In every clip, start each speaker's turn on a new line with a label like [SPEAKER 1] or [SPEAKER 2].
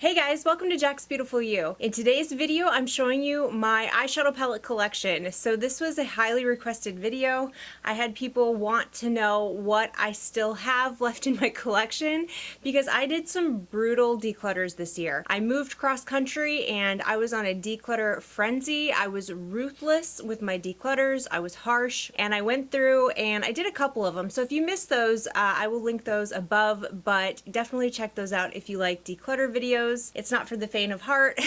[SPEAKER 1] Hey guys, welcome to Jaxbeautifulyou. In today's video, I'm showing you my eyeshadow palette collection. So this was a highly requested video. I had people want to know what I still have left in my collection because I did some brutal declutters this year. I moved cross country and I was on a declutter frenzy. I was ruthless with my declutters. I was harsh and I went through and I did a couple of them. So if you missed those, I will link those above, but definitely check those out if you like declutter videos. It's not for the faint of heart.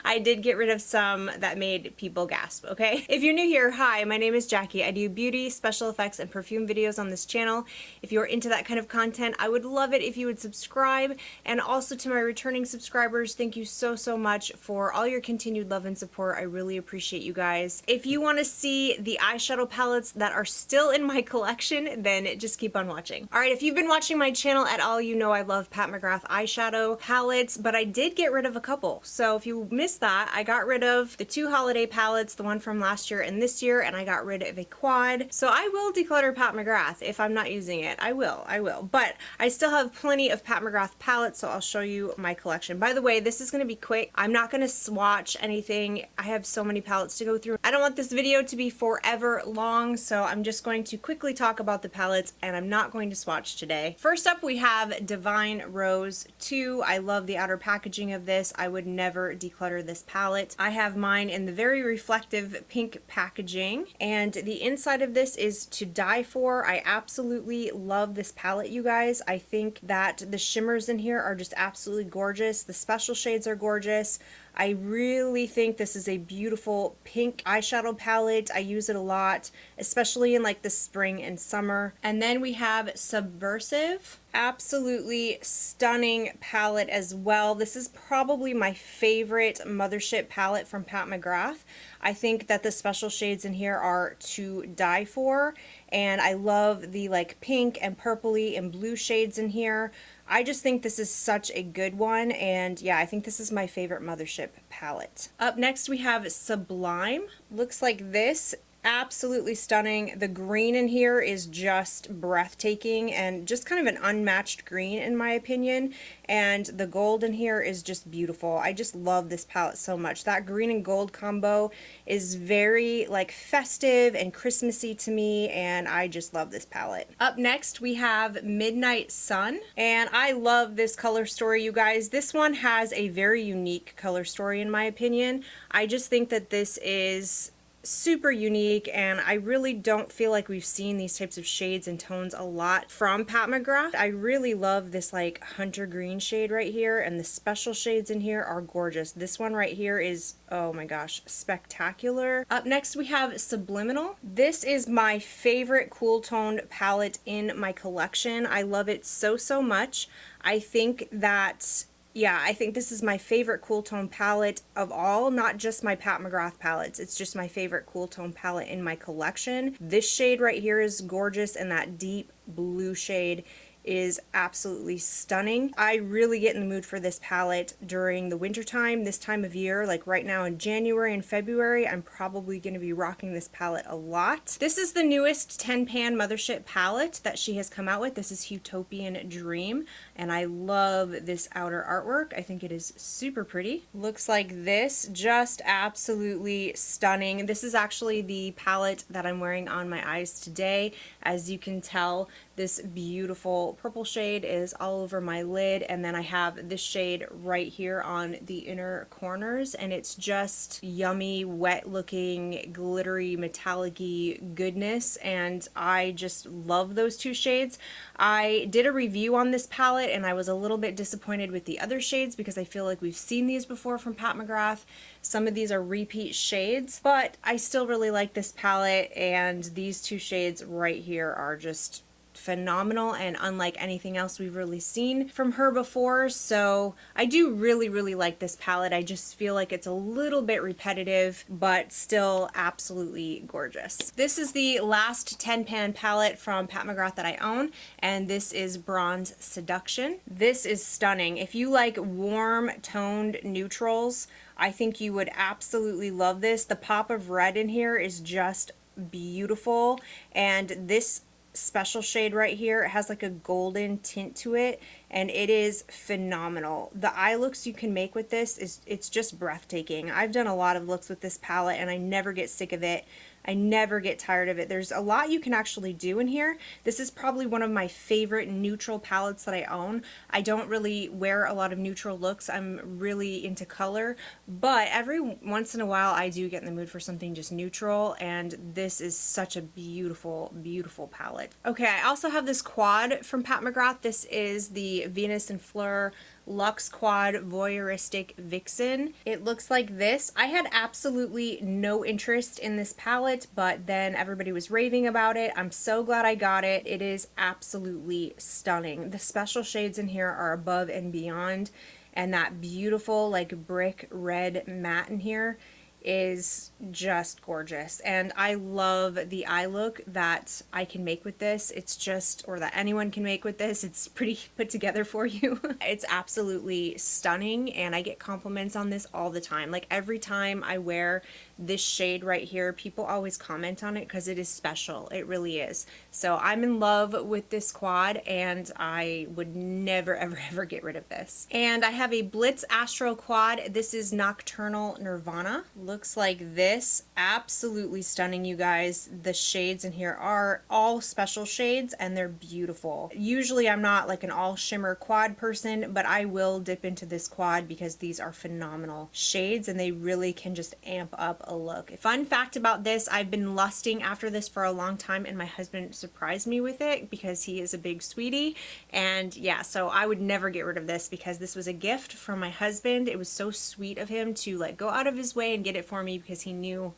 [SPEAKER 1] I did get rid of some that made people gasp, okay? If you're new here, hi, my name is Jackie. I do beauty, special effects, and perfume videos on this channel. If you're into that kind of content, I would love it if you would subscribe. And also to my returning subscribers, thank you so much for all your continued love and support. I really appreciate you guys. If you want to see the eyeshadow palettes that are still in my collection, then just keep on watching. All right, if you've been watching my channel at all, you know I love Pat McGrath eyeshadow palettes, but I did get rid of a couple. So if you missed that, I got rid of the two holiday palettes, the one from last year and this year, and I got rid of a quad. So I will declutter Pat McGrath if I'm not using it. I will. But I still have plenty of Pat McGrath palettes, so I'll show you my collection. By the way, this is going to be quick. I'm not going to swatch anything. I have so many palettes to go through. I don't want this video to be forever long, so I'm just going to quickly talk about the palettes, and I'm not going to swatch today. First up, we have Divine Rose 2. I love the outer packaging of this. I would never declutter this palette. I have mine in the very reflective pink packaging, and the inside of this is to die for. I absolutely love this palette, you guys. I think that the shimmers in here are just absolutely gorgeous. The special shades are gorgeous. I really think this is a beautiful pink eyeshadow palette. I use it a lot, especially in like the spring and summer. And then we have Subversive. Absolutely stunning palette as well. This is probably my favorite Mothership palette from Pat McGrath. I think that the special shades in here are to die for, and I love the like pink and purpley and blue shades in here. I just think this is such a good one, and yeah, I think this is my favorite Mothership palette. Up next we have Sublime. Looks like this. Absolutely stunning. The green in here is just breathtaking and just kind of an unmatched green in my opinion, and the gold in here is just beautiful. I just love this palette so much. That green and gold combo is very like festive and Christmassy to me, and I just love this palette. Up next we have Midnight Sun, and I love this color story, you guys. This one has a very unique color story in my opinion. I just think that this is super unique, and I really don't feel like we've seen these types of shades and tones a lot from Pat McGrath. I really love this like hunter green shade right here, and the special shades in here are gorgeous. This one right here is, oh my gosh, spectacular. Up next we have Subliminal. This is my favorite cool toned palette in my collection. I love it so much. I think that I think this is my favorite cool tone palette of all, not just my Pat McGrath palettes. It's just my favorite cool tone palette in my collection. This shade right here is gorgeous, and that deep blue shade is absolutely stunning. I really get in the mood for this palette during the winter time, this time of year. Like right now in January and February, I'm probably going to be rocking this palette a lot. This is the newest 10 pan Mothership palette that she has come out with. This is Utopian Dream, and I love this outer artwork. I think it is super pretty. Looks like this, just absolutely stunning. This is actually the palette that I'm wearing on my eyes today. As you can tell, this beautiful purple shade is all over my lid, and then I have this shade right here on the inner corners, and it's just yummy, wet looking, glittery, metallic-y goodness, and I just love those two shades. I did a review on this palette, and I was a little bit disappointed with the other shades because I feel like we've seen these before from Pat McGrath. Some of these are repeat shades, but I still really like this palette, and these two shades right here are just phenomenal and unlike anything else we've really seen from her before. So I do really like this palette. I just feel like it's a little bit repetitive, but still absolutely gorgeous. This is the last 10 pan palette from Pat McGrath that I own, and this is Bronze Seduction. This is stunning. If you like warm toned neutrals, I think you would absolutely love this. The pop of red in here is just beautiful, and this special shade right here, it has like a golden tint to it, and it is phenomenal. The eye looks you can make with this it's just breathtaking. I've done a lot of looks with this palette and I never get sick of it. I never get tired of it. There's a lot you can actually do in here. This is probably one of my favorite neutral palettes that I own. I don't really wear a lot of neutral looks. I'm really into color, but every once in a while I do get in the mood for something just neutral, and this is such a beautiful, beautiful palette. Okay, I also have this quad from Pat McGrath. This is the Venus and Fleur Luxe Quad Voyeuristic Vixen. It looks like this. I had absolutely no interest in this palette, but then everybody was raving about it. I'm so glad I got it. It is absolutely stunning. The special shades in here are above and beyond, and that beautiful like brick red matte in here is just gorgeous, and I love the eye look that I can make with this. It's just, or that anyone can make with this. It's pretty put together for you. It's absolutely stunning, and I get compliments on this all the time. Like every time I wear this shade right here, people always comment on it because it is special. It really is. So I'm in love with this quad, and I would never ever ever get rid of this. And I have a Blitz Astro Quad. This is Nocturnal Nirvana. Looks like this. Absolutely stunning, you guys. The shades in here are all special shades and they're beautiful. Usually I'm not like an all shimmer quad person, but I will dip into this quad because these are phenomenal shades and they really can just amp up a look. Fun fact about this, I've been lusting after this for a long time, and my husband surprised me with it because he is a big sweetie. And yeah, so I would never get rid of this because this was a gift from my husband. It was so sweet of him to like go out of his way and get it for me because he knew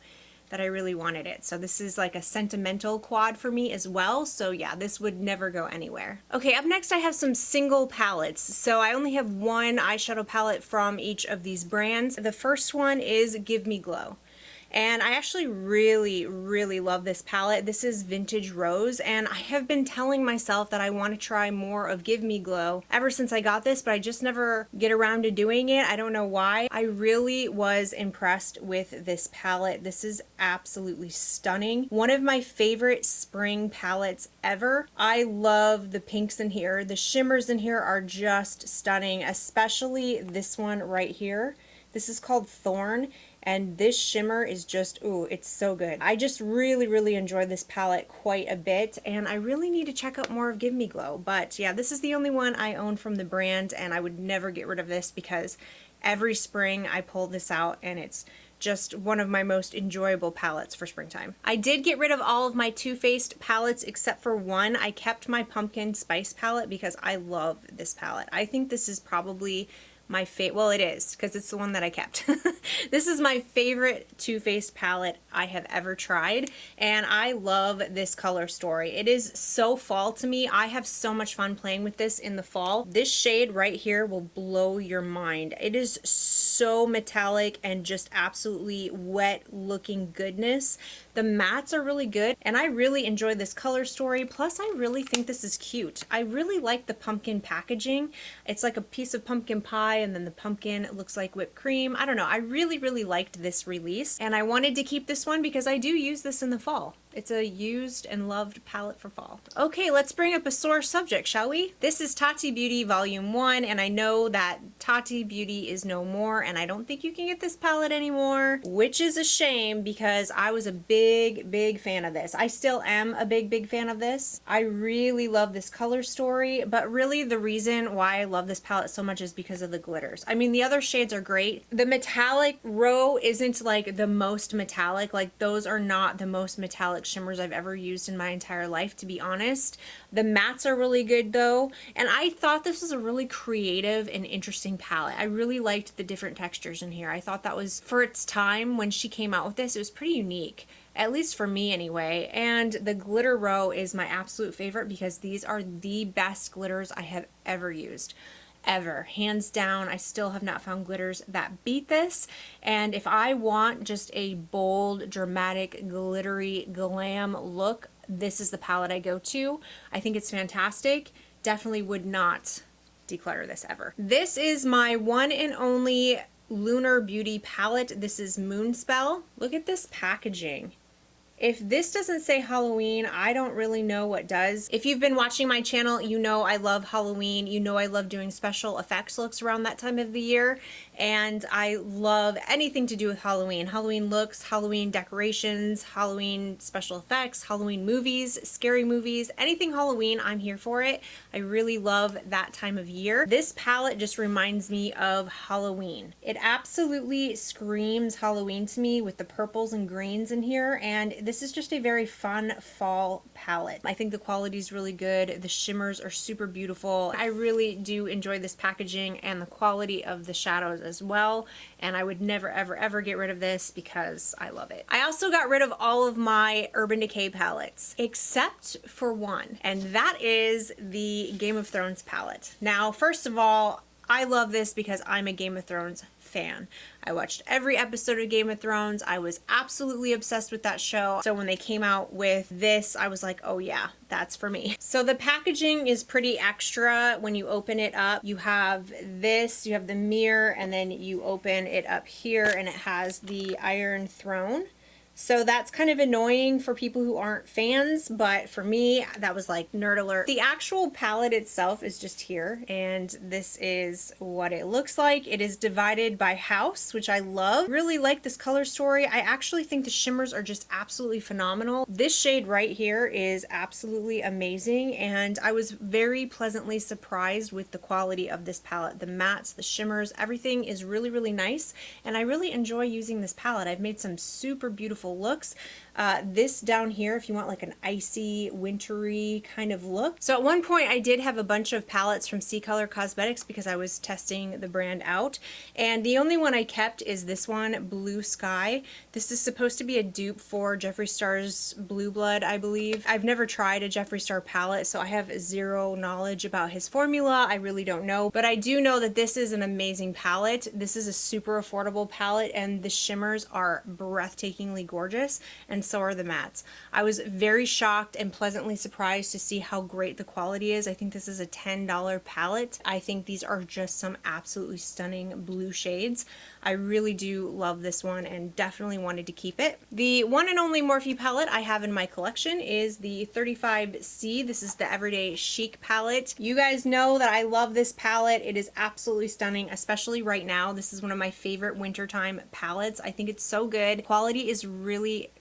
[SPEAKER 1] that I really wanted it. So this is like a sentimental quad for me as well. So yeah, this would never go anywhere. Okay, up next I have some single palettes. So I only have one eyeshadow palette from each of these brands. The first one is Give Me Glow. And I actually really, really love this palette. This is Vintage Rose, and I have been telling myself that I want to try more of Give Me Glow ever since I got this, but I just never get around to doing it. I don't know why. I really was impressed with this palette. This is absolutely stunning. One of my favorite spring palettes ever. I love the pinks in here. The shimmers in here are just stunning, especially this one right here. This is called Thorn, and this shimmer is just, ooh, it's so good. I just really, really enjoy this palette quite a bit, and I really need to check out more of Give Me Glow. But yeah, this is the only one I own from the brand, and I would never get rid of this because every spring I pull this out, and it's just one of my most enjoyable palettes for springtime. I did get rid of all of my Too Faced palettes except for one. I kept my Pumpkin Spice palette because I love this palette. I think this is probably my favorite, well it is, because it's the one that I kept. This is my favorite Too Faced palette I have ever tried, and I love this color story. It is so fall to me. I have so much fun playing with this in the fall. This shade right here will blow your mind. It is so metallic and just absolutely wet looking goodness. The mattes are really good, and I really enjoy this color story. Plus, I really think this is cute. I really like the pumpkin packaging. It's like a piece of pumpkin pie, and then the pumpkin looks like whipped cream. I don't know. I really, really liked this release, and I wanted to keep this one because I do use this in the fall. It's a used and loved palette for fall. Okay, let's bring up a sore subject, shall we? This is Tati Beauty Volume 1, and I know that Tati Beauty is no more, and I don't think you can get this palette anymore, which is a shame because I was a big, big fan of this. I still am a big, big fan of this. I really love this color story, but really the reason why I love this palette so much is because of the glitters. I mean, the other shades are great. The metallic row isn't like the most metallic. Like, those are not the most metallic shimmers I've ever used in my entire life, to be honest. The mattes are really good though, and I thought this was a really creative and interesting palette. I really liked the different textures in here. I thought that was, for its time when she came out with this, it was pretty unique. At least for me anyway. And the glitter row is my absolute favorite because these are the best glitters I have ever used. Ever. Hands down, I still have not found glitters that beat this. And if I want just a bold, dramatic, glittery, glam look, this is the palette I go to. I think it's fantastic. Definitely would not declutter this ever. This is my one and only Lunar Beauty palette. This is Moonspell. Look at this packaging. If this doesn't say Halloween, I don't really know what does. If you've been watching my channel, you know I love Halloween. You know I love doing special effects looks around that time of the year. And I love anything to do with Halloween. Halloween looks, Halloween decorations, Halloween special effects, Halloween movies, scary movies, anything Halloween, I'm here for it. I really love that time of year. This palette just reminds me of Halloween. It absolutely screams Halloween to me with the purples and greens in here, and this is just a very fun fall palette. I think the quality is really good. The shimmers are super beautiful. I really do enjoy this packaging and the quality of the shadows as well, and I would never ever get rid of this because I love it. I also got rid of all of my Urban Decay palettes except for one, and that is the Game of Thrones palette. Now, first of all, I love this because I'm a Game of Thrones fan. I watched every episode of Game of Thrones. I was absolutely obsessed with that show. So when they came out with this, I was like, oh yeah, that's for me. So the packaging is pretty extra. When you open it up, you have this, you have the mirror, and then you open it up here and it has the Iron Throne. So that's kind of annoying for people who aren't fans, but for me, that was like nerd alert. The actual palette itself is just here, and this is what it looks like. It is divided by house, which I love. Really like this color story. I actually think the shimmers are just absolutely phenomenal. This shade right here is absolutely amazing, and I was very pleasantly surprised with the quality of this palette. The mattes, the shimmers, everything is really nice, and I really enjoy using this palette. I've made some super beautiful looks. This down here, if you want like an icy, wintry kind of look. So at one point I did have a bunch of palettes from C Color Cosmetics because I was testing the brand out, and the only one I kept is this one, Blue Sky. This is supposed to be a dupe for Jeffree Star's Blue Blood, I believe. I've never tried a Jeffree Star palette, so I have zero knowledge about his formula. I really don't know, but I do know that this is an amazing palette. This is a super affordable palette, and the shimmers are breathtakingly gorgeous, and so are the mattes. I was very shocked and pleasantly surprised to see how great the quality is. I think this is a $10 palette. I think these are just some absolutely stunning blue shades. I really do love this one and definitely wanted to keep it. The one and only Morphe palette I have in my collection is the 35C. This is the Everyday Chic palette. You guys know that I love this palette. It is absolutely stunning, especially right now. This is one of my favorite wintertime palettes. I think it's so good. Quality is really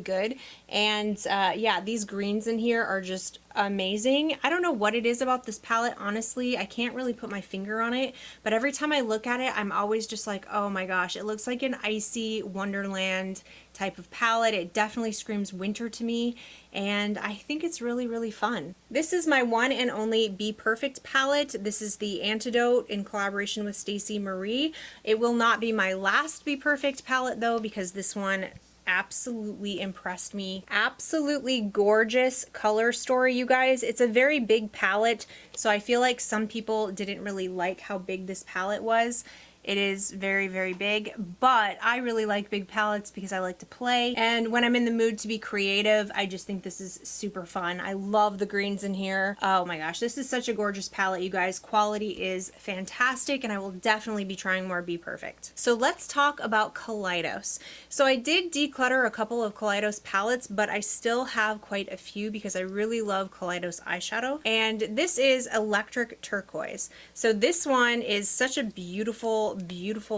[SPEAKER 1] good, and yeah, these greens in here are just amazing. I don't know what it is about this palette, honestly. I can't really put my finger on it, but every time I look at it, I'm always just like, oh my gosh, it looks like an icy wonderland type of palette. It definitely screams winter to me, and I think it's really fun. This is my one and only Be Perfect palette. This is the Antidote in collaboration with Stacey Marie. It will not be my last Be Perfect palette though, because this one absolutely impressed me. Absolutely gorgeous color story, you guys. It's a very big palette, so I feel like some people didn't really like how big this palette was. It is very big, but I really like big palettes because I like to play, and when I'm in the mood to be creative, I just think this is super fun. I love the greens in here. Oh my gosh, this is such a gorgeous palette, you guys. Quality is fantastic, and I will definitely be trying more Be Perfect. So let's talk about Collidos. So I did declutter a couple of Collidos palettes, but I still have quite a few because I really love Collidos eyeshadow, and this is Electric Turquoise. So this one is such a beautiful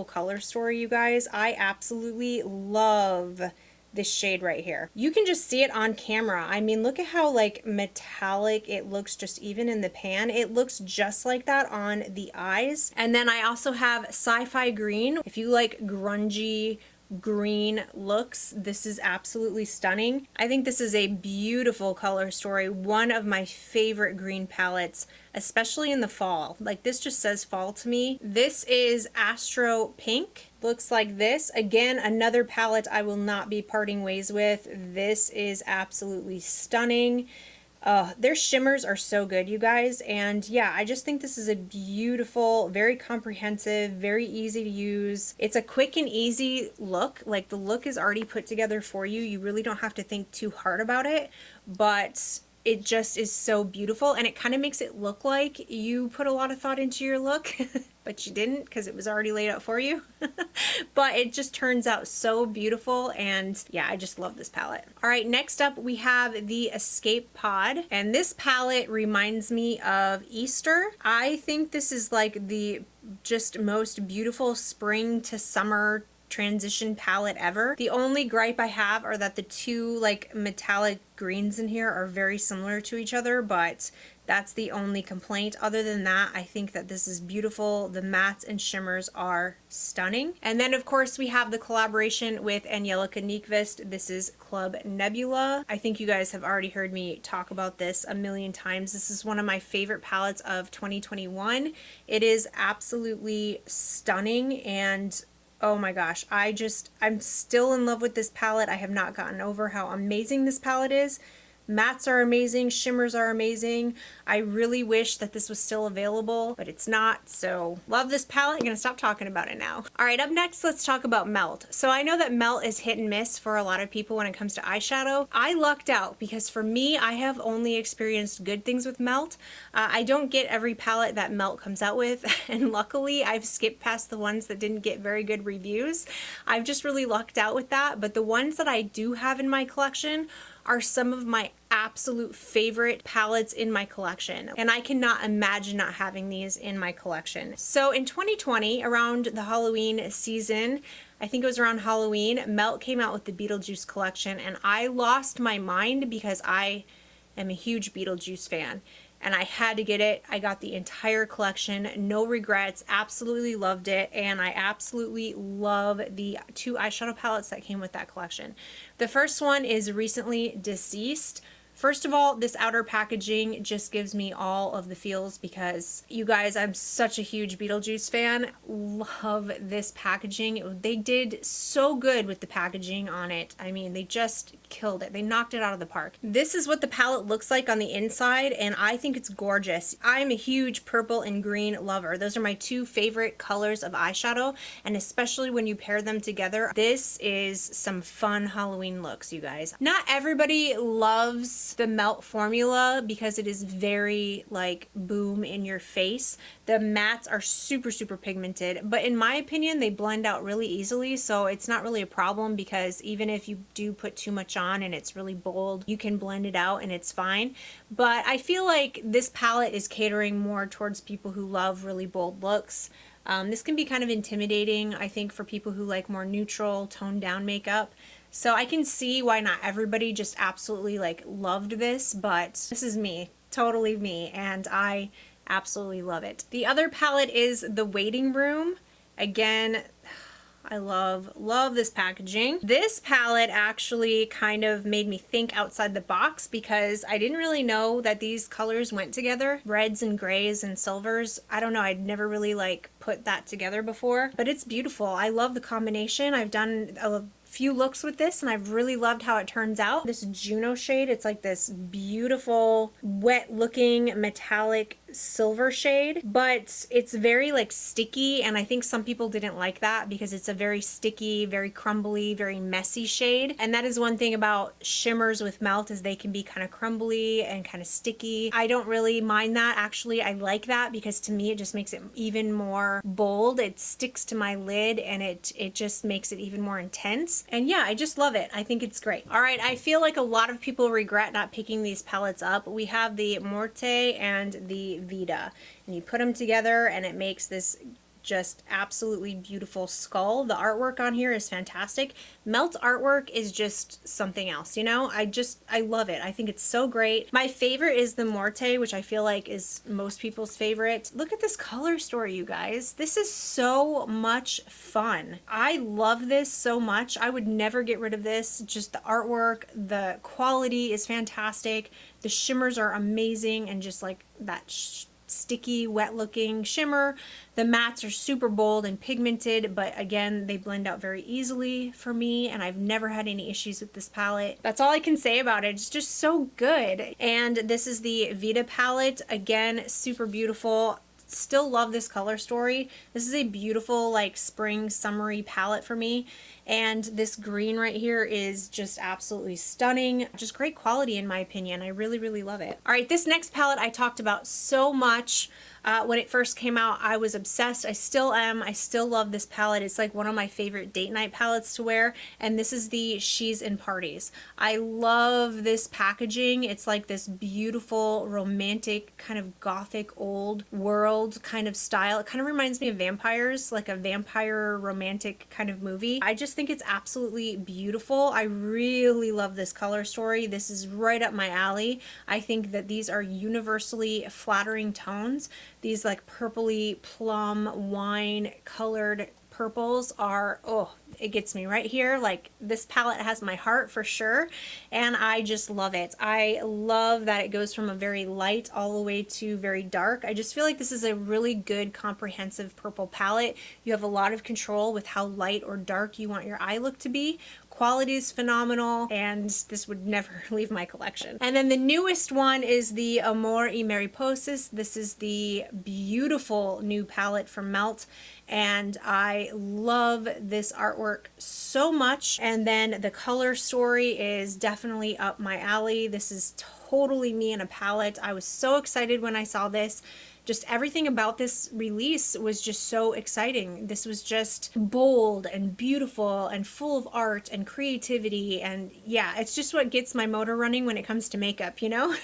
[SPEAKER 1] color story, you guys. I absolutely love this shade right here. You can just see it on camera. I mean, look at how like metallic it looks just even in the pan. It looks just like that on the eyes. And then I also have Sci-Fi Green. If you like grungy green looks, this is absolutely stunning. I think this is a beautiful color story. One of my favorite green palettes, especially in the fall. Like, this just says fall to me. This is Astro Pink. Looks like this. Again, another palette I will not be parting ways with. This is absolutely stunning. Their shimmers are so good, you guys, and yeah, I just think this is a beautiful, very comprehensive, very easy to use. It's a quick and easy look. Like, the look is already put together for you. You really don't have to think too hard about it, but it just is so beautiful, and it kind of makes it look like you put a lot of thought into your look, but you didn't because it was already laid out for you. But it just turns out so beautiful, and yeah, I just love this palette. All right, next up we have the Escape Pod, and this palette reminds me of Easter. I think this is like the just most beautiful spring to summer transition palette ever. The only gripe I have are that the two like metallic greens in here are very similar to each other, but that's the only complaint. Other than that, I think that this is beautiful. The mattes and shimmers are stunning. And then of course we have the collaboration with Angelica Nyqvist. This is Club Nebula. I think you guys have already heard me talk about this a million times. This is one of my favorite palettes of 2021. It is absolutely stunning, and oh my gosh, I'm still in love with this palette. I have not gotten over how amazing this palette is. Mattes are amazing, shimmers are amazing. I really wish that this was still available, but it's not, so love this palette. I'm gonna stop talking about it now. All right, up next, let's talk about Melt. So I know that Melt is hit and miss for a lot of people when it comes to eyeshadow. I lucked out because for me, I have only experienced good things with Melt. I don't get every palette that Melt comes out with, and luckily I've skipped past the ones that didn't get very good reviews. I've just really lucked out with that, but the ones that I do have in my collection are some of my absolute favorite palettes in my collection, and I cannot imagine not having these in my collection. So in 2020, around the Halloween season, I think it was around Halloween, Melt came out with the Beetlejuice collection, and I lost my mind because I am a huge Beetlejuice fan. And I had to get it. I got the entire collection, no regrets, absolutely loved it, and I absolutely love the two eyeshadow palettes that came with that collection. The first one is Recently Deceased. First of all, this outer packaging just gives me all of the feels because, you guys, I'm such a huge Beetlejuice fan. Love this packaging. They did so good with the packaging on it. I mean, they just killed it. They knocked it out of the park. This is what the palette looks like on the inside, and I think it's gorgeous. I'm a huge purple and green lover. Those are my two favorite colors of eyeshadow, and especially when you pair them together, this is some fun Halloween looks, you guys. Not everybody loves the Melt formula because it is very like boom in your face. The mattes are super pigmented, but in my opinion they blend out really easily, so it's not really a problem because even if you do put too much on and it's really bold, you can blend it out and it's fine. But I feel like this palette is catering more towards people who love really bold looks. This can be kind of intimidating, I think, for people who like more neutral, toned down makeup. So I can see why not everybody just absolutely like loved this, but this is me, totally me, and I absolutely love it. The other palette is The Waiting Room. Again, I love this packaging. This palette actually kind of made me think outside the box because I didn't really know that these colors went together. Reds and grays and silvers. I don't know, I'd never really like put that together before, but it's beautiful. I love the combination. I've done a few looks with this and I've really loved how it turns out. This Juno shade, it's like this beautiful wet looking metallic silver shade, but it's very like sticky, and I think some people didn't like that because it's a very sticky, very crumbly, very messy shade. And that is one thing about shimmers with Melt, is they can be kind of crumbly and kind of sticky. I don't really mind that, actually. I like that because to me it just makes it even more bold. It sticks to my lid and it just makes it even more intense. And yeah, I just love it. I think it's great. All right, I feel like a lot of people regret not picking these palettes up. We have the Morte and the Vita, and you put them together and it makes this just absolutely beautiful skull. The artwork on here is fantastic. Melt's artwork is just something else, you know? I love it. I think it's so great. My favorite is the Morte, which I feel like is most people's favorite. Look at this color story, you guys. This is so much fun. I love this so much. I would never get rid of this. Just the artwork, the quality is fantastic. The shimmers are amazing, and just like that sticky, wet looking shimmer. The mattes are super bold and pigmented, but again, they blend out very easily for me, and I've never had any issues with this palette. That's all I can say about it. It's just so good. And this is the Vita palette. Again, super beautiful. still love this color story. This is a beautiful like spring summery palette for me. And this green right here is just absolutely stunning. Just great quality in my opinion. I really, really love it. All right, this next palette I talked about so much. When it first came out, I was obsessed. I still am. I still love this palette. It's like one of my favorite date night palettes to wear. And this is the She's in Parties. I love this packaging. It's like this beautiful, romantic, kind of gothic old world kind of style. It kind of reminds me of vampires, like a vampire romantic kind of movie. I just think it's absolutely beautiful. I really love this color story. This is right up my alley. I think that these are universally flattering tones. These like purpley plum wine colored purples are, oh, it gets me right here. Like this palette has my heart for sure, and I just love it. I love that it goes from a very light all the way to very dark. I just feel like this is a really good comprehensive purple palette. You have a lot of control with how light or dark you want your eye look to be. Quality is phenomenal, and this would never leave my collection. And then the newest one is the Amor y Mariposas. This is the beautiful new palette from Melt, and I love this artwork so much. And then the color story is definitely up my alley. This is totally me in a palette. I was so excited when I saw this. Just everything about this release was just so exciting. This was just bold and beautiful and full of art and creativity, and yeah, it's just what gets my motor running when it comes to makeup, you know?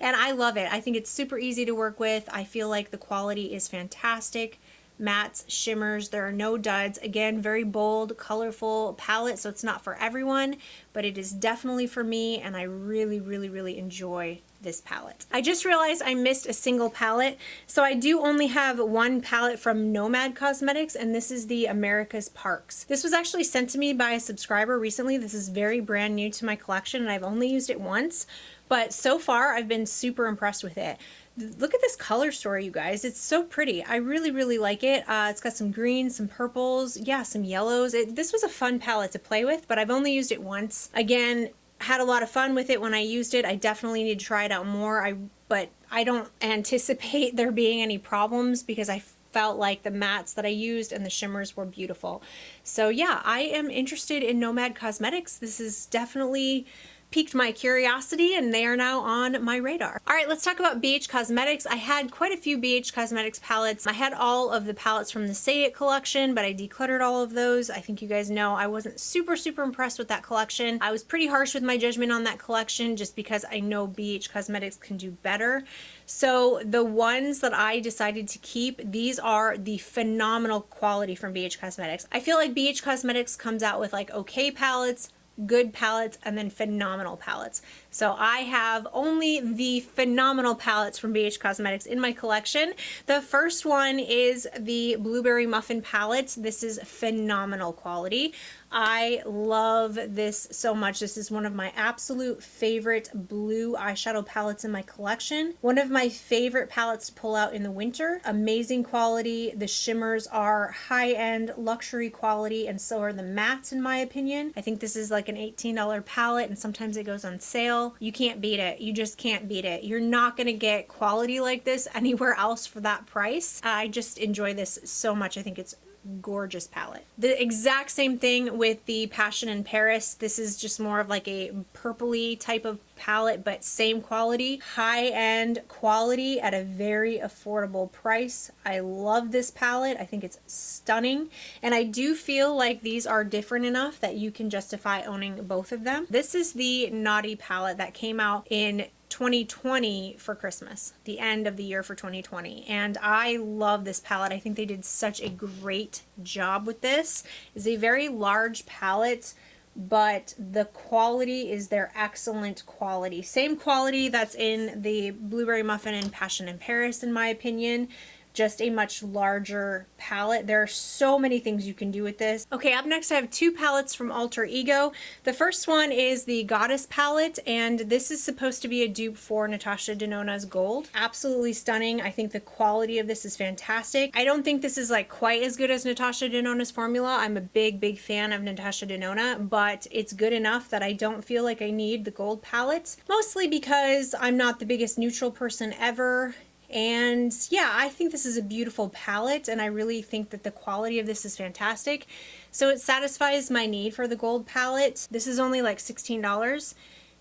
[SPEAKER 1] And I love it. I think it's super easy to work with. I feel like the quality is fantastic. Mattes, shimmers, there are no duds. Again, very bold, colorful palette, so it's not for everyone, but it is definitely for me, and I really, really, really enjoy this palette. I just realized I missed a single palette, so I do only have one palette from Nomad Cosmetics, and this is the America's Parks. This was actually sent to me by a subscriber recently. This is very brand new to my collection, and I've only used it once, but so far I've been super impressed with it. Look at this color story, you guys. It's so pretty. I really, really like it. It's got some greens, some purples, yeah, some yellows. This was a fun palette to play with, but I've only used it once. Again, had a lot of fun with it when I used it. I definitely need to try it out more. But I don't anticipate there being any problems because I felt like the mattes that I used and the shimmers were beautiful. So yeah, I am interested in Nomad Cosmetics. This is definitely piqued my curiosity, and they are now on my radar. All right, let's talk about BH Cosmetics. I had quite a few BH Cosmetics palettes. I had all of the palettes from the Say It collection, but I decluttered all of those. I think you guys know I wasn't super impressed with that collection. I was pretty harsh with my judgment on that collection just because I know BH Cosmetics can do better. So the ones that I decided to keep, these are the phenomenal quality from BH Cosmetics. I feel like BH Cosmetics comes out with like okay palettes, good palettes, and then phenomenal palettes. So I have only the phenomenal palettes from BH Cosmetics in my collection. The first one is the Blueberry Muffin palette. This is phenomenal quality. I love this so much. This is one of my absolute favorite blue eyeshadow palettes in my collection. One of my favorite palettes to pull out in the winter. Amazing quality. The shimmers are high-end luxury quality, and so are the mattes in my opinion. I think this is like an $18 palette, and sometimes it goes on sale. You can't beat it. You just can't beat it. You're not going to get quality like this anywhere else for that price. I just enjoy this so much. I think it's gorgeous palette. The exact same thing with the Passion in Paris. This is just more of like a purpley type of palette, but same quality, high-end quality at a very affordable price. I love this palette. I think it's stunning, and I do feel like these are different enough that you can justify owning both of them. This is the Naughty palette that came out in 2020 for Christmas, the end of the year for 2020, and I love this palette. I think they did such a great job with this. It's a very large palette, but the quality is their excellent quality. Same quality that's in the Blueberry Muffin and Passion in Paris in my opinion. Just a much larger palette. There are so many things you can do with this. Okay, up next I have two palettes from Alter Ego. The first one is the Goddess palette, and this is supposed to be a dupe for Natasha Denona's Gold. Absolutely stunning. I think the quality of this is fantastic. I don't think this is like quite as good as Natasha Denona's formula. I'm a big fan of Natasha Denona, but it's good enough that I don't feel like I need the gold palette. Mostly because I'm not the biggest neutral person ever, And yeah, I think this is a beautiful palette, and I really think that the quality of this is fantastic. So it satisfies my need for the gold palette. This is only like $16,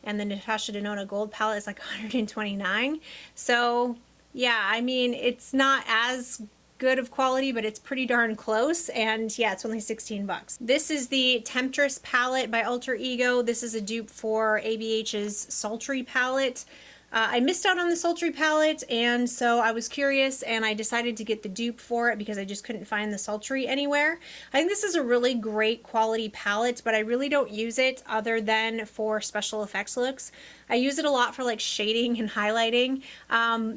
[SPEAKER 1] and the Natasha Denona gold palette is like $129. So yeah, I mean, it's not as good of quality, but it's pretty darn close, and yeah, it's only 16 bucks. This is the Temptress palette by Alter Ego. This is a dupe for ABH's Sultry palette. I missed out on the Sultry palette, and so I was curious, and I decided to get the dupe for it because I just couldn't find the Sultry anywhere. I think this is a really great quality palette, but I really don't use it other than for special effects looks. I use it a lot for like shading and highlighting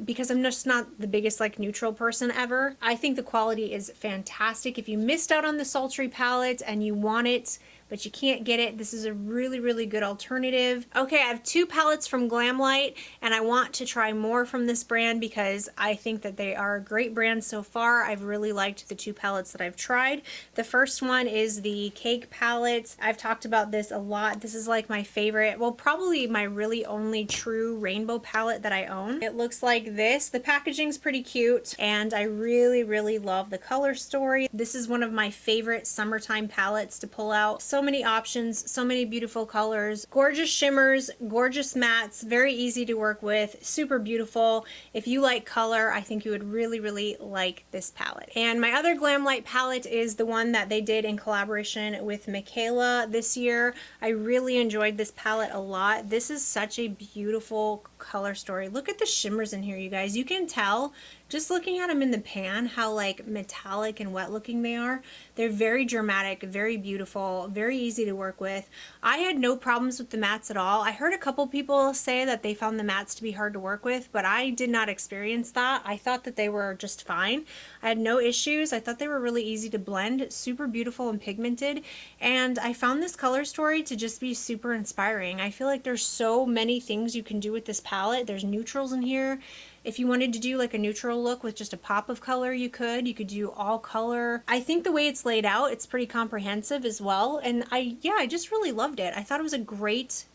[SPEAKER 1] because I'm just not the biggest like neutral person ever. I think the quality is fantastic. If you missed out on the Sultry palette and you want it, but you can't get it, this is a really, really good alternative. Okay, I have two palettes from Glam Light, and I want to try more from this brand because I think that they are a great brand so far. I've really liked the two palettes that I've tried. The first one is the Cake palette. I've talked about this a lot. This is like my favorite, well, probably my really only true rainbow palette that I own. It looks like this. The packaging's pretty cute, and I really, really love the color story. This is one of my favorite summertime palettes to pull out. So many options, so many beautiful colors, gorgeous shimmers, gorgeous mattes, very easy to work with, super beautiful. If you like color, I think you would really, really like this palette. And my other Glam Light palette is the one that they did in collaboration with Michaela this year. I really enjoyed this palette a lot. This is such a beautiful color story. Look at the shimmers in here, you guys. You can tell just looking at them in the pan how like metallic and wet looking they are. They're very dramatic, very beautiful, very easy to work with. I had no problems with the mattes at all. I heard a couple people say that they found the mattes to be hard to work with, but I did not experience that. I thought that they were just fine. I had no issues. I thought they were really easy to blend, super beautiful and pigmented, and I found this color story to just be super inspiring. I feel like there's so many things you can do with this palette. There's neutrals in here. If you wanted to do like a neutral look with just a pop of color, you could do all color. I think the way it's laid out, it's pretty comprehensive as well. And I just really loved it. I thought it was a great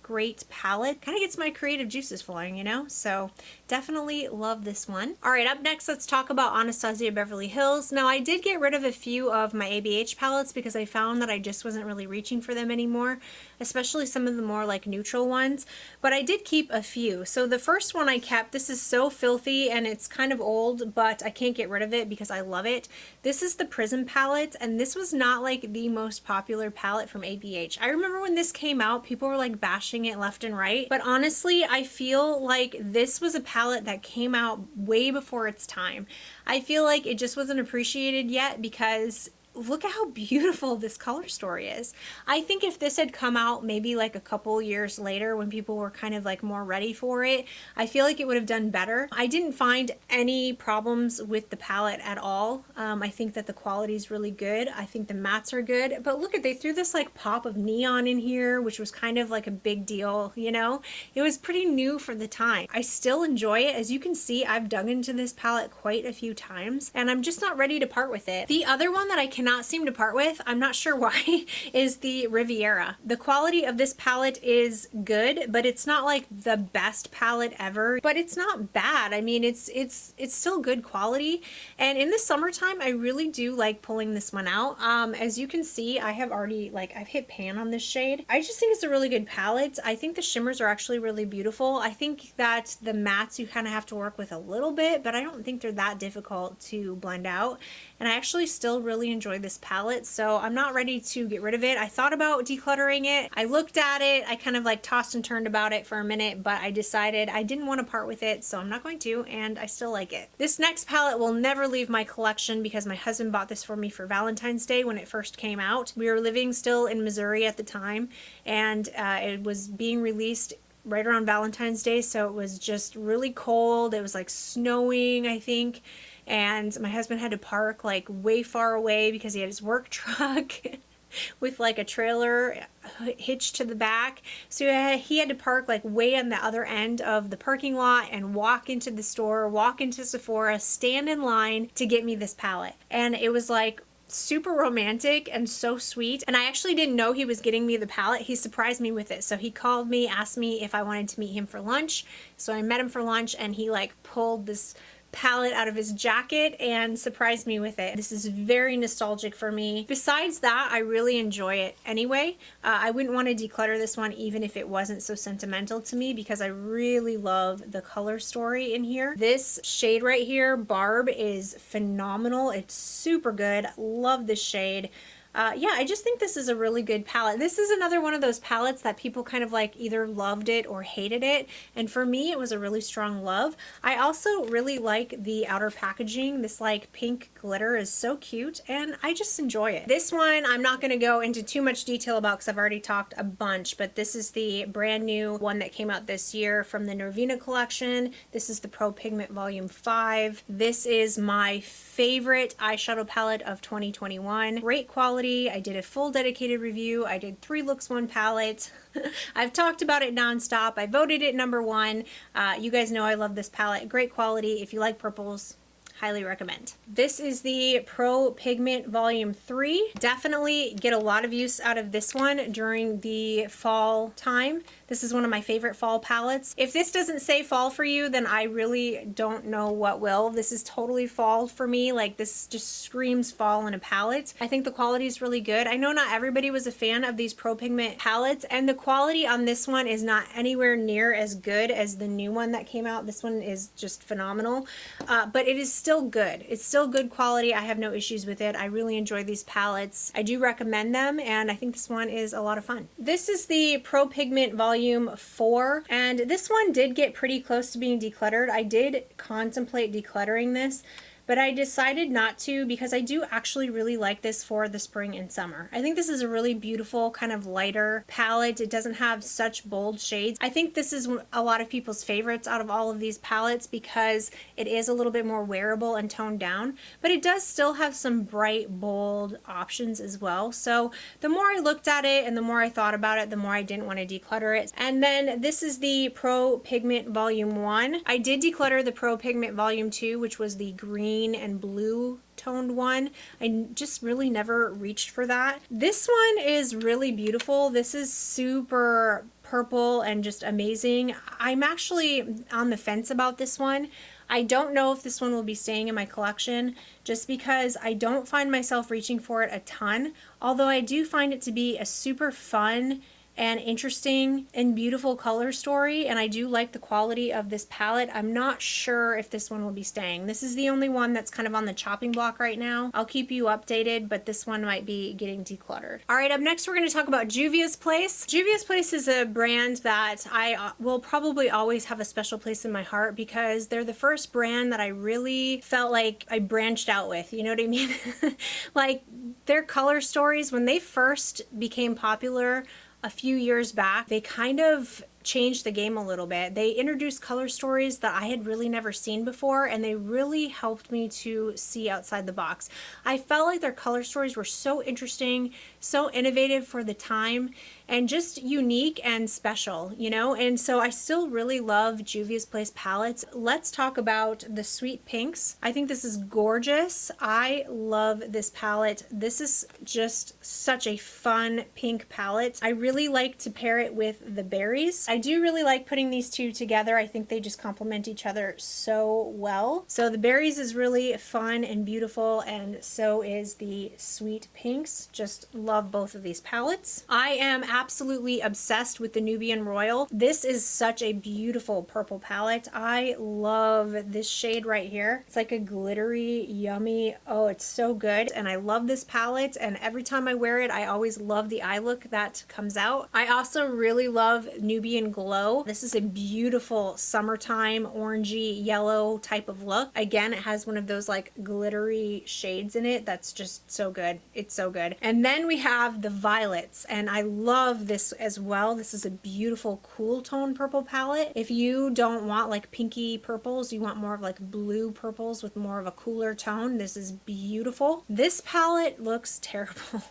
[SPEAKER 1] palette. Kind of gets my creative juices flowing, you know? So definitely love this one. All right, up next, let's talk about Anastasia Beverly Hills. Now, I did get rid of a few of my ABH palettes because I found that I just wasn't really reaching for them anymore, especially some of the more like neutral ones, but I did keep a few. So the first one I kept, this is so filthy and it's kind of old, but I can't get rid of it because I love it. This is the Prism palette, and this was not like the most popular palette from ABH. I remember when this came out, people were like bashing it left and right, but honestly, I feel like this was a palette that came out way before its time. I feel like it just wasn't appreciated yet because look at how beautiful this color story is. I think if this had come out maybe like a couple years later when people were kind of like more ready for it, I feel like it would have done better. I didn't find any problems with the palette at all. I think that the quality is really good. I think the mattes are good, but look at, they threw this like pop of neon in here, which was kind of like a big deal, you know? It was pretty new for the time. I still enjoy it. As you can see, I've dug into this palette quite a few times, and I'm just not ready to part with it. The other one that I cannot seem to part with, I'm not sure why, is the Riviera. The quality of this palette is good, but it's not like the best palette ever, but it's not bad. I mean, it's still good quality, and in the summertime, I really do like pulling this one out. As you can see, I have already, like, I've hit pan on this shade. I just think it's a really good palette. I think the shimmers are actually really beautiful. I think that the mattes you kind of have to work with a little bit, but I don't think they're that difficult to blend out, and I actually still really enjoy this palette, so I'm not ready to get rid of it. I thought about decluttering it. I looked at it. I kind of like tossed and turned about it for a minute, but I decided I didn't want to part with it, so I'm not going to, and I still like it. This next palette will never leave my collection because my husband bought this for me for Valentine's Day when it first came out. We were living still in Missouri at the time, and it was being released right around Valentine's Day, so it was just really cold. It was like snowing, I think, and my husband had to park like way far away because he had his work truck with like a trailer hitched to the back, so he had to park like way on the other end of the parking lot and walk into the store, walk into Sephora, stand in line to get me this palette. And it was like super romantic and so sweet, and I actually didn't know he was getting me the palette. He surprised me with it. So he called me, asked me if I wanted to meet him for lunch, so I met him for lunch, and he like pulled this palette out of his jacket and surprised me with it. This is very nostalgic for me. Besides that, I really enjoy it anyway. I wouldn't want to declutter this one even if it wasn't so sentimental to me because I really love the color story in here. This shade right here, Barb, is phenomenal. It's super good. Love this shade. Yeah, I just think this is a really good palette. This is another one of those palettes that people kind of like either loved it or hated it. And for me, it was a really strong love. I also really like the outer packaging. This like pink glitter is so cute and I just enjoy it. This one, I'm not going to go into too much detail about because I've already talked a bunch, but this is the brand new one that came out this year from the Nervina collection. This is the Pro Pigment Volume 5. This is my favorite eyeshadow palette of 2021. Great quality. I did a full dedicated review. I did 3 looks, 1 palette. I've talked about it nonstop. I voted it #1. You guys know I love this palette. Great quality. If you like purples, highly recommend. This is the Pro Pigment Volume 3. Definitely get a lot of use out of this one during the fall time. This is one of my favorite fall palettes. If this doesn't say fall for you, then I really don't know what will. This is totally fall for me. Like, this just screams fall in a palette. I think the quality is really good. I know not everybody was a fan of these Pro Pigment palettes, and the quality on this one is not anywhere near as good as the new one that came out. This one is just phenomenal, but it is still good. It's still good quality. I have no issues with it. I really enjoy these palettes. I do recommend them, and I think this one is a lot of fun. This is the Pro Pigment Volume 4, and this one did get pretty close to being decluttered. I did contemplate decluttering this, but I decided not to because I do actually really like this for the spring and summer. I think this is a really beautiful kind of lighter palette. It doesn't have such bold shades. I think this is a lot of people's favorites out of all of these palettes because it is a little bit more wearable and toned down, but it does still have some bright, bold options as well. So the more I looked at it and the more I thought about it, the more I didn't want to declutter it. And then this is the Pro Pigment Volume 1. I did declutter the Pro Pigment Volume 2, which was the green and blue toned one. I just really never reached for that. This one is really beautiful. This is super purple and just amazing. I'm actually on the fence about this one. I don't know if this one will be staying in my collection just because I don't find myself reaching for it a ton, although I do find it to be a super fun and interesting and beautiful color story, and I do like the quality of this palette. I'm not sure if this one will be staying. This is the only one that's kind of on the chopping block right now. I'll keep you updated, but this one might be getting decluttered. All right, up next we're going to talk about JUVIAS Place. JUVIAS Place is a brand that I will probably always have a special place in my heart because they're the first brand that I really felt like I branched out with, you know what I mean? Like, their color stories, when they first became popular a few years back, they kind of changed the game a little bit. They introduced color stories that I had really never seen before, and they really helped me to see outside the box. I felt like their color stories were so interesting, so innovative for the time, and just unique and special, you know? And so I still really love JUVIAS Place palettes. Let's talk about the Sweet Pinks. I think this is gorgeous. I love this palette. This is just such a fun pink palette. I really like to pair it with the berries. I do really like putting these two together. I think they just complement each other so well. So the berries is really fun and beautiful, and so is the Sweet Pinks. Just love both of these palettes. I am absolutely obsessed with the Nubian Royal. This is such a beautiful purple palette. I love this shade right here. It's like a glittery, yummy, oh, it's so good. And I love this palette, and every time I wear it, I always love the eye look that comes out. I also really love Nubian Glow. This is a beautiful summertime orangey yellow type of look. Again, it has one of those like glittery shades in it that's just so good. It's so good. And then we have the violets, and I love this as well. This is a beautiful cool tone purple palette. If you don't want like pinky purples, you want more of like blue purples with more of a cooler tone, this is beautiful. This palette looks terrible.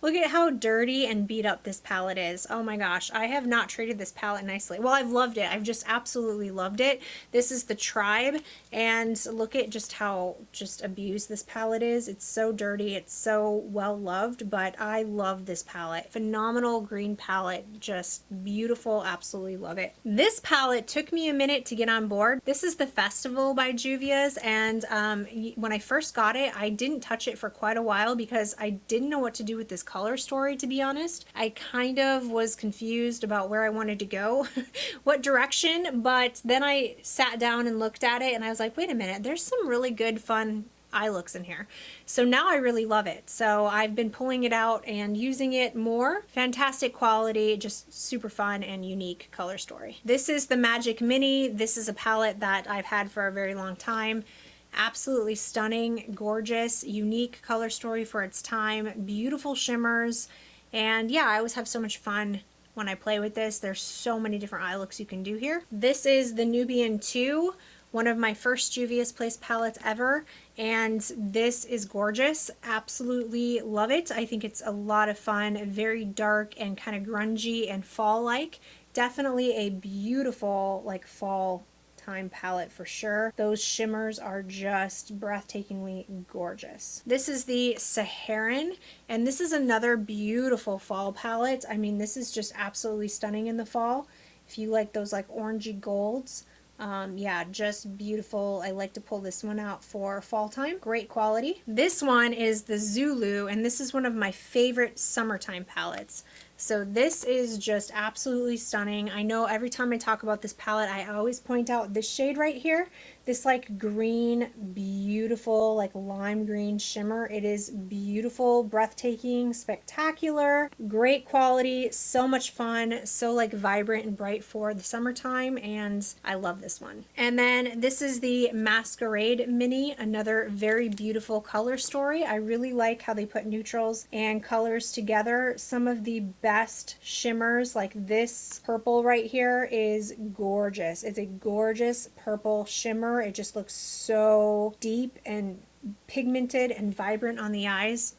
[SPEAKER 1] Look at how dirty and beat up this palette is. Oh my gosh, I have not treated this palette nicely. Well, I've loved it. I've just absolutely loved it. This is the Tribe, and look at just how just abused this palette is. It's so dirty. It's so well loved, but I love this palette. Phenomenal green palette, just beautiful. Absolutely love it. This palette took me a minute to get on board. This is the Festival by JUVIAS, and when I first got it, I didn't touch it for quite a while because I didn't know what to do with this color story, to be honest. I kind of was confused about where I wanted to go, what direction, but then I sat down and looked at it and I was like, wait a minute, there's some really good fun eye looks in here. So now I really love it. So I've been pulling it out and using it more. Fantastic quality, just super fun and unique color story. This is the Magic Mini. This is a palette that I've had for a very long time. Absolutely stunning, gorgeous, unique color story for its time, beautiful shimmers, and yeah, I always have so much fun when I play with this. There's so many different eye looks you can do here. This is the Nubian 2, one of my first JUVIAS Place palettes ever, and this is gorgeous. Absolutely love it. I think it's a lot of fun, very dark and kind of grungy and fall-like. Definitely a beautiful like fall time palette for sure. Those shimmers are just breathtakingly gorgeous. This is the Saharan, and this is another beautiful fall palette. I mean, this is just absolutely stunning in the fall. If you like those like orangey golds, yeah, just beautiful. I like to pull this one out for fall time. Great quality. This one is the Zulu, and this is one of my favorite summertime palettes. So this is just absolutely stunning. I know every time I talk about this palette, I always point out this shade right here. This like green, beautiful, like lime green shimmer. It is beautiful, breathtaking, spectacular, great quality, so much fun, so like vibrant and bright for the summertime, and I love this one. And then this is the Masquerade Mini, another very beautiful color story. I really like how they put neutrals and colors together. Some of the best shimmers, like this purple right here, is gorgeous. It's a gorgeous purple shimmer. It just looks so deep and pigmented and vibrant on the eyes.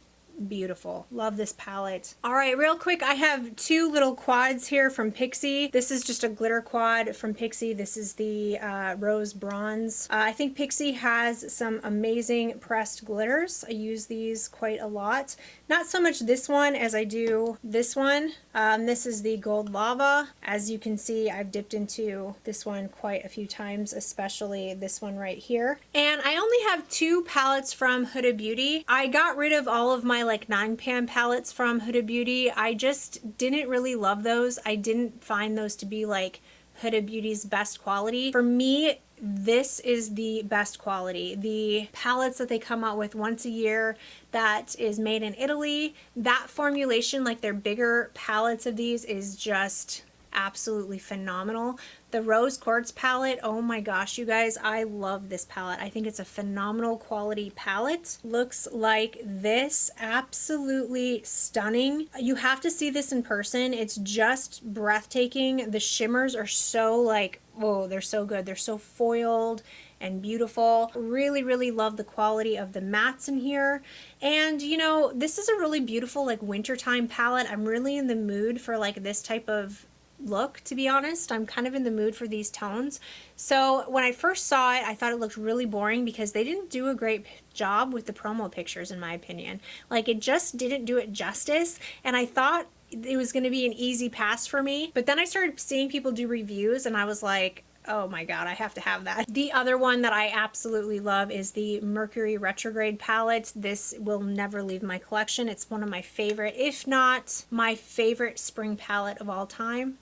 [SPEAKER 1] Beautiful. Love this palette. All right, real quick, I have two little quads here from Pixi. This is just a glitter quad from Pixi. This is the Rose Bronze. I think Pixi has some amazing pressed glitters. I use these quite a lot. Not so much this one as I do this one. This is the Gold Lava. As you can see, I've dipped into this one quite a few times, especially this one right here. And I only have two palettes from Huda Beauty. I got rid of all of my like 9pan palettes from Huda Beauty. I just didn't really love those. I didn't find those to be like Huda Beauty's best quality. For me, this is the best quality. The palettes that they come out with once a year that is made in Italy, that formulation, like their bigger palettes of these, is just absolutely phenomenal. The Rose Quartz palette, oh my gosh, you guys, I love this palette. I think it's a phenomenal quality palette. Looks like this, absolutely stunning. You have to see this in person. It's just breathtaking. The shimmers are so like, oh, they're so good. They're so foiled and beautiful. Really, really love the quality of the mattes in here. And you know, this is a really beautiful like wintertime palette. I'm really in the mood for like this type of look, to be honest. I'm kind of in the mood for these tones. So when I first saw it, I thought it looked really boring because they didn't do a great job with the promo pictures, in my opinion. Like, it just didn't do it justice, and I thought it was going to be an easy pass for me. But then I started seeing people do reviews and I was like, oh my god, I have to have that. The other one that I absolutely love is the Mercury Retrograde palette. This will never leave my collection. It's one of my favorite, if not my favorite spring palette of all time.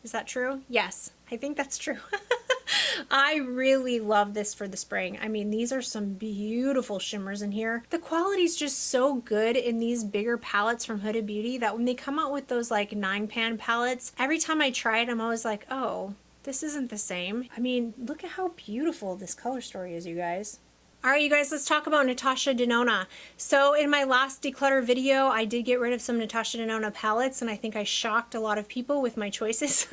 [SPEAKER 1] Is that true? Yes, I think that's true. I really love this for the spring. I mean, these are some beautiful shimmers in here. The quality is just so good in these bigger palettes from Huda Beauty that when they come out with those like 9pan palettes, every time I try it, I'm always like, oh, this isn't the same. I mean, look at how beautiful this color story is, you guys. Alright, you guys, let's talk about Natasha Denona. So in my last declutter video, I did get rid of some Natasha Denona palettes, and I think I shocked a lot of people with my choices.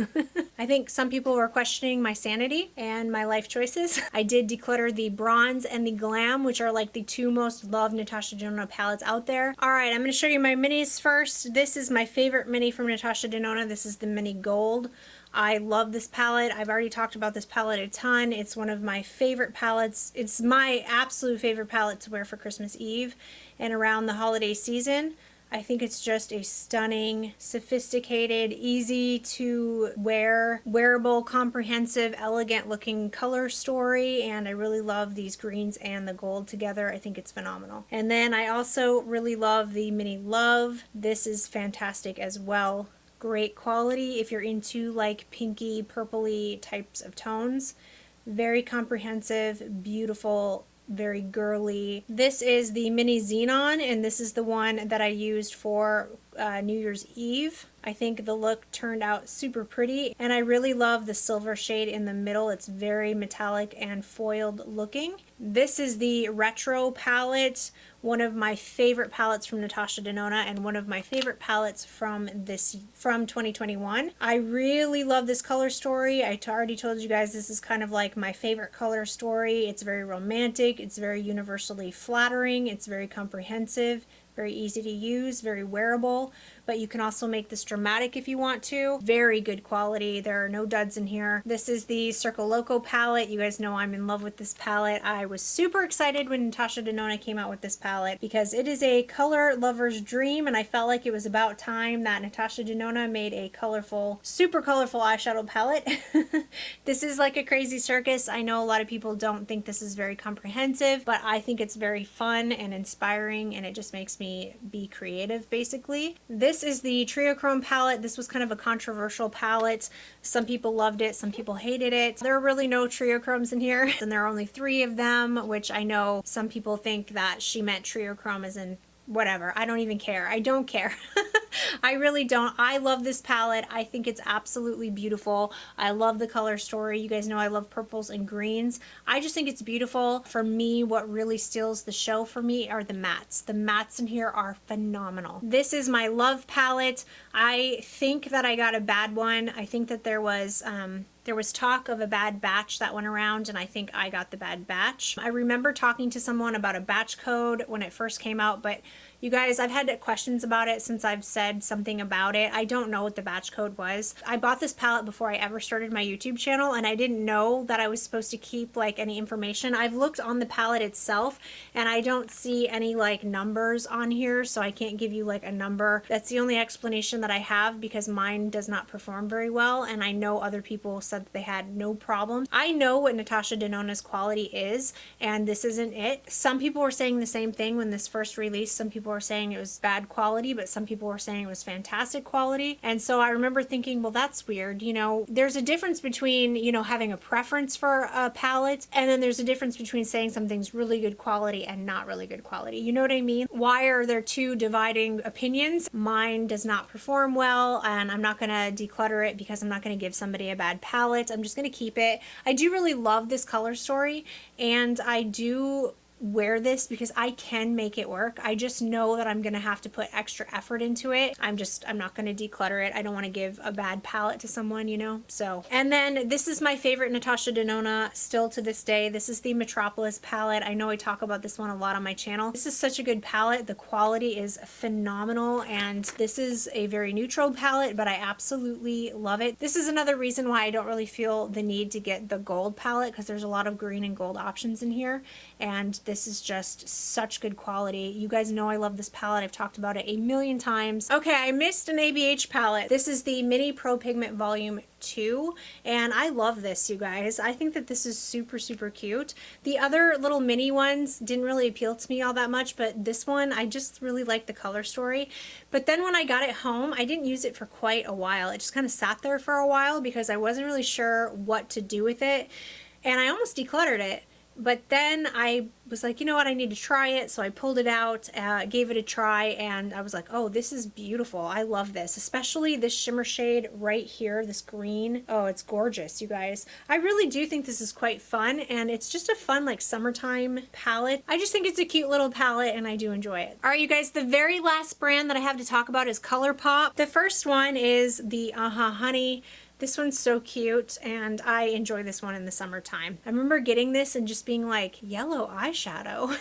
[SPEAKER 1] I think some people were questioning my sanity and my life choices. I did declutter the Bronze and the Glam, which are like the two most loved Natasha Denona palettes out there. Alright, I'm going to show you my minis first. This is my favorite mini from Natasha Denona. This is the Mini Gold. I love this palette. I've already talked about this palette a ton. It's one of my favorite palettes. It's my absolute favorite palette to wear for Christmas Eve and around the holiday season. I think it's just a stunning, sophisticated, easy to wear, wearable, comprehensive, elegant looking color story, and I really love these greens and the gold together. I think it's phenomenal. And then I also really love the Mini Love. This is fantastic as well. Great quality if you're into like pinky, purpley types of tones. Very comprehensive, beautiful, very girly. This is the Mini Xenon, and this is the one that I used for New Year's Eve. I think the look turned out super pretty, and I really love the silver shade in the middle. It's very metallic and foiled looking. This is the Retro palette, one of my favorite palettes from Natasha Denona and one of my favorite palettes from 2021. I really love this color story. I already told you guys this is kind of like my favorite color story. It's very romantic, it's very universally flattering, it's very comprehensive, very easy to use, very wearable, but you can also make this dramatic if you want to. Very good quality. There are no duds in here. This is the Circo Loco palette. You guys know I'm in love with this palette. I was super excited when Natasha Denona came out with this palette because it is a color lover's dream, and I felt like it was about time that Natasha Denona made a colorful, super colorful eyeshadow palette. This is like a crazy circus. I know a lot of people don't think this is very comprehensive, but I think it's very fun and inspiring, and it just makes me be creative basically. This is the Triochrome palette. This was kind of a controversial palette. Some people loved it, some people hated it. There are really no Triochromes in here, and there are only 3 of them, which I know some people think that she meant Triochrome as in whatever. I don't even care. I don't care. I really don't. I love this palette. I think it's absolutely beautiful. I love the color story. You guys know I love purples and greens. I just think it's beautiful. For me, what really steals the show for me are the mattes. The mattes in here are phenomenal. This is my Love palette. I think that I got a bad one. I think that there was talk of a bad batch that went around, and I think I got the bad batch. I remember talking to someone about a batch code when it first came out, but you guys, I've had questions about it since I've said something about it. I don't know what the batch code was. I bought this palette before I ever started my YouTube channel, and I didn't know that I was supposed to keep like any information. I've looked on the palette itself, and I don't see any like numbers on here, so I can't give you like a number. That's the only explanation that I have because mine does not perform very well, and I know other people said that they had no problem. I know what Natasha Denona's quality is, and this isn't it. Some people were saying the same thing when this first released. Some people were saying it was bad quality, but some people were saying it was fantastic quality. And so I remember thinking, well, that's weird. You know, there's a difference between, you know, having a preference for a palette, and then there's a difference between saying something's really good quality and not really good quality. You know what I mean? Why are there two dividing opinions? Mine does not perform well, and I'm not going to declutter it because I'm not going to give somebody a bad palette. I'm just going to keep it. I do really love this color story, and I do wear this because I can make it work. I just know that I'm gonna have to put extra effort into it. I'm not gonna declutter it. I don't want to give a bad palette to someone, you know. So, and then this is my favorite Natasha Denona still to this day. This is the Metropolis palette. I know I talk about this one a lot on my channel. This is such a good palette. The quality is phenomenal, and this is a very neutral palette, but I absolutely love it. This is another reason why I don't really feel the need to get the gold palette, because there's a lot of green and gold options in here, and this is just such good quality. You guys know I love this palette. I've talked about it a million times. Okay, I missed an ABH palette. This is the Mini Pro Pigment Volume 2, and I love this, you guys. I think that this is super, super cute. The other little mini ones didn't really appeal to me all that much, but this one, I just really like the color story. But then when I got it home, I didn't use it for quite a while. It just kind of sat there for a while because I wasn't really sure what to do with it, and I almost decluttered it. but then I was like, you know what, I need to try it. So I pulled it out, gave it a try, and I was like, oh, this is beautiful. I love this, especially this shimmer shade right here, this green. Oh, it's gorgeous, you guys. I really do think this is quite fun, and it's just a fun like summertime palette. I just think it's a cute little palette, and I do enjoy it. All right, you guys, the very last brand that I have to talk about is Colourpop. The first one is the Honey. This one's so cute, and I enjoy this one in the summertime. I remember getting this and just being like, yellow eyeshadow.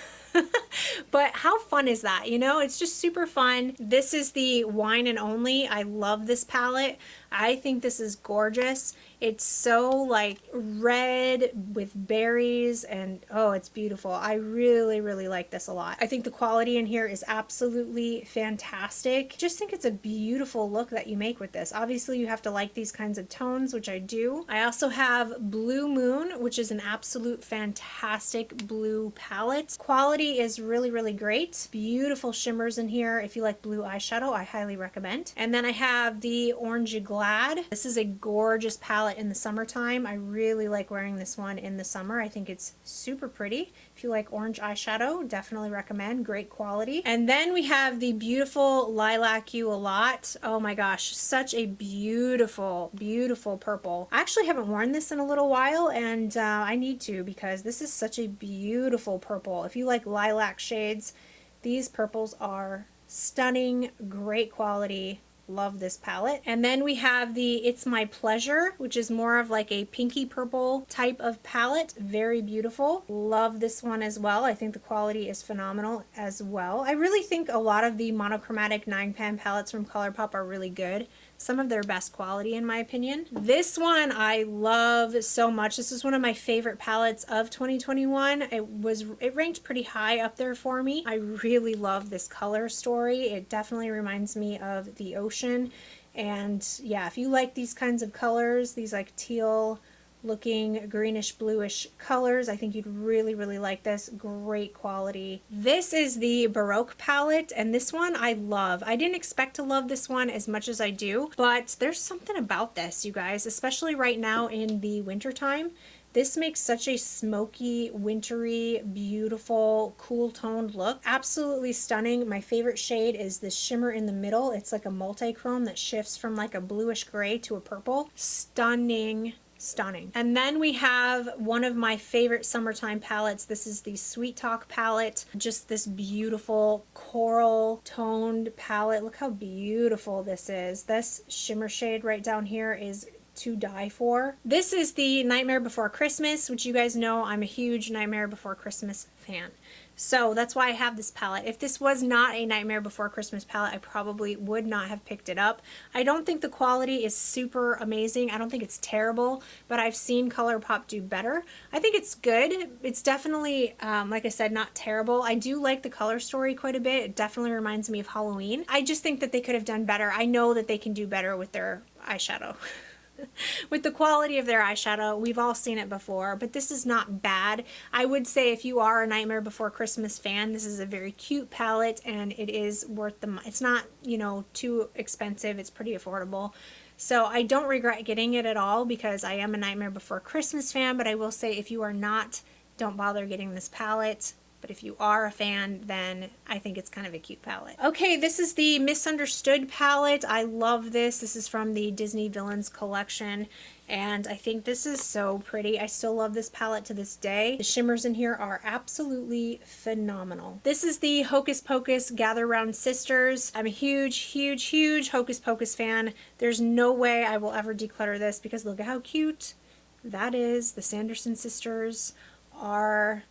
[SPEAKER 1] But how fun is that? You know, it's just super fun. This is the Wine and Only. I love this palette. I think this is gorgeous. It's so like red with berries, and oh, it's beautiful. I really, really like this a lot. I think the quality in here is absolutely fantastic. Just think it's a beautiful look that you make with this. Obviously, you have to like these kinds of tones, which I do. I also have Blue Moon, which is an absolute fantastic blue palette. Quality is really, really great. Beautiful shimmers in here. If you like blue eyeshadow, I highly recommend. And then I have the Orangey Glad. This is a gorgeous palette in the summertime. I really like wearing this one in the summer. I think it's super pretty. If you like orange eyeshadow, definitely recommend. Great quality. And then we have the beautiful Lilac You a Lot. Oh my gosh, such a beautiful, beautiful purple. I actually haven't worn this in a little while, and I need to, because this is such a beautiful purple. If you like lilac shades, these purples are stunning, great quality. Love this palette. And then we have the It's My Pleasure, which is more of like a pinky purple type of palette. Very beautiful. Love this one as well. I think the quality is phenomenal as well. I really think a lot of the monochromatic 9pan palettes from Colourpop are really good. Some of their best quality in my opinion. This one I love so much. This is one of my favorite palettes of 2021. It ranked pretty high up there for me. I really love this color story. It definitely reminds me of the ocean. And yeah, if you like these kinds of colors, these like teal looking greenish bluish colors, I think you'd really, really like this. Great quality. This is the Baroque palette, and this one I love. I didn't expect to love this one as much as I do, but there's something about this, you guys, especially right now in the winter time. This makes such a smoky, wintry, beautiful, cool toned look. Absolutely stunning. My favorite shade is this shimmer in the middle. It's like a multi-chrome that shifts from like a bluish gray to a purple. Stunning. Stunning. And then we have one of my favorite summertime palettes. This is the Sweet Talk palette. Just this beautiful coral toned palette. Look how beautiful this is. This shimmer shade right down here is to die for. This is the Nightmare Before Christmas, which you guys know I'm a huge Nightmare Before Christmas fan. So that's why I have this palette. If this was not a Nightmare Before Christmas palette, I probably would not have picked it up. I don't think the quality is super amazing. I don't think it's terrible, but I've seen Colourpop do better. I think it's good. It's definitely, like I said, not terrible. I do like the color story quite a bit. It definitely reminds me of Halloween. I just think that they could have done better. I know that they can do better with their eyeshadow. With the quality of their eyeshadow, we've all seen it before, but this is not bad. I would say if you are a Nightmare Before Christmas fan, this is a very cute palette, and it is worth the money. It's not, you know, too expensive. It's pretty affordable. So I don't regret getting it at all because I am a Nightmare Before Christmas fan, but I will say if you are not, don't bother getting this palette. But if you are a fan, then I think it's kind of a cute palette. Okay, this is the Misunderstood palette. I love this. This is from the Disney Villains collection, and I think this is so pretty. I still love this palette to this day. The shimmers in here are absolutely phenomenal. This is the Hocus Pocus Gather Round Sisters. I'm a huge, huge, huge Hocus Pocus fan. There's no way I will ever declutter this because look at how cute that is. The Sanderson sisters are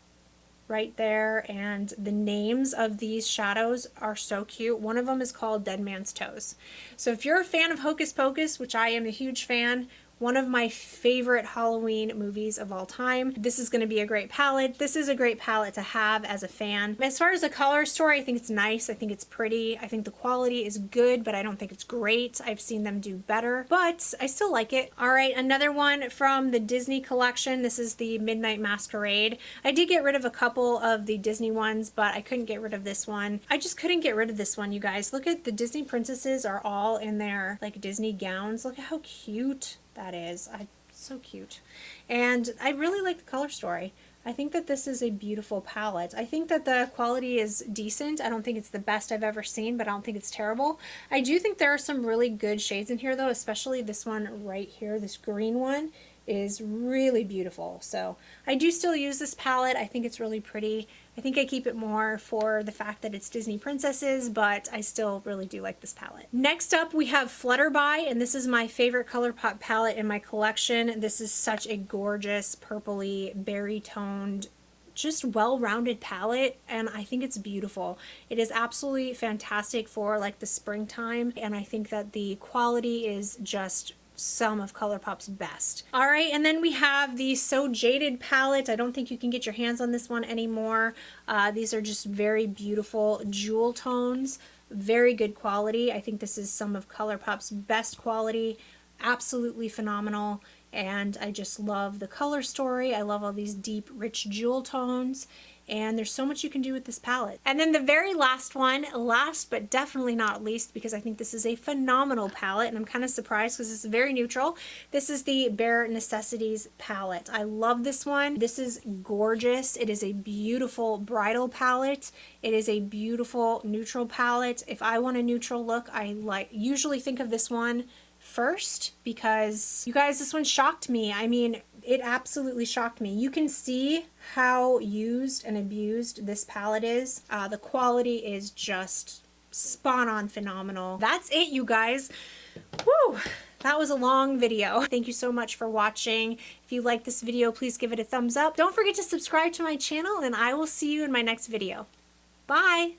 [SPEAKER 1] right there, and the names of these shadows are so cute. One of them is called Dead Man's Toes. So if you're a fan of Hocus Pocus, which I am a huge fan, one of my favorite Halloween movies of all time, this is going to be a great palette. This is a great palette to have as a fan. As far as the color story, I think it's nice. I think it's pretty. I think the quality is good, but I don't think it's great. I've seen them do better, but I still like it. All right, another one from the Disney collection. This is the Midnight Masquerade. I did get rid of a couple of the Disney ones, but I couldn't get rid of this one. I just couldn't get rid of this one, you guys. Look at the Disney princesses are all in their like Disney gowns. Look at how cute that is. So cute. And I really like the color story. I think that this is a beautiful palette. I think that the quality is decent. I don't think it's the best I've ever seen, but I don't think it's terrible. I do think there are some really good shades in here though, especially this one right here, this green one is really beautiful. So I do still use this palette. I think it's really pretty. I think I keep it more for the fact that it's Disney princesses, but I still really do like this palette. Next up we have Flutterby, and this is my favorite Colourpop palette in my collection. This is such a gorgeous purpley berry toned, just well-rounded palette, and I think it's beautiful. It is absolutely fantastic for like the springtime, and I think that the quality is just some of Colourpop's best. All right, and then we have the So Jaded palette. I don't think you can get your hands on this one anymore. These are just very beautiful jewel tones, very good quality. I think this is some of Colourpop's best quality, absolutely phenomenal. And I just love the color story. I love all these deep, rich jewel tones. And there's so much you can do with this palette. And then the very last one, last but definitely not least, because I think this is a phenomenal palette, and I'm kind of surprised because it's very neutral. This is the Bare Necessities palette. I love this one. This is gorgeous. It is a beautiful bridal palette. It is a beautiful neutral palette. If I want a neutral look, I usually think of this one first, because you guys, this one shocked me. I mean, it absolutely shocked me. You can see how used and abused this palette is. The quality is just spot on phenomenal. That's it, you guys. Woo! That was a long video. Thank you so much for watching. If you like this video, please give it a thumbs up. Don't forget to subscribe to my channel, and I will see you in my next video. Bye!